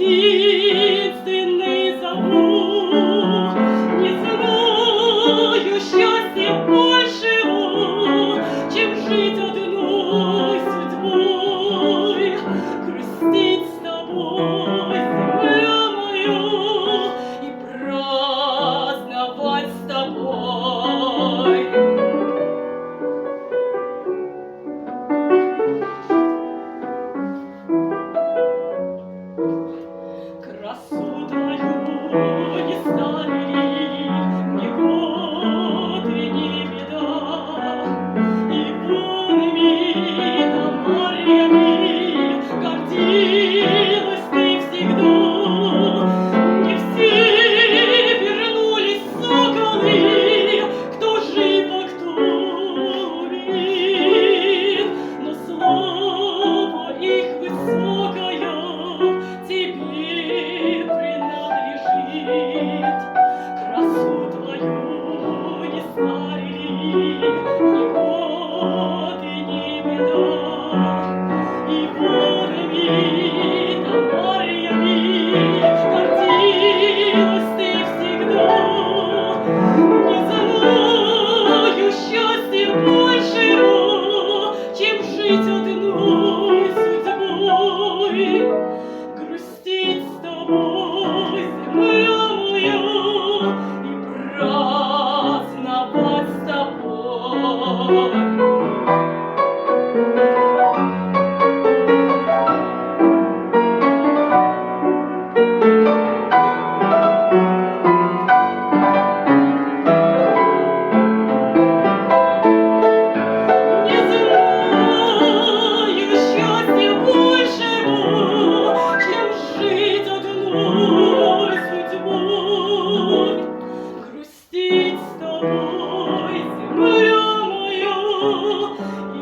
единственный зову. Не знаю счастья большего, чем жить одной судьбой, грустить с тобой, земля моя, и праздновать с тобой. Красу твою не старили ни годы, ни беда, и полными томарьями гордилась ты всегда. Не все вернулись соколы, кто жив, а кто убит, но слава их высокая тебе принадлежит. Красу твою не старили ни годы, ни беда, и полными томарьями гордилась ты всегда. Не знаю счастья большего, чем жить одной судьбой, грустить с тобой, земля моя, и праздновать с тобой. Не знаю счастья большего, чем жить одной судьбой, грустить с тобой, земля моя, и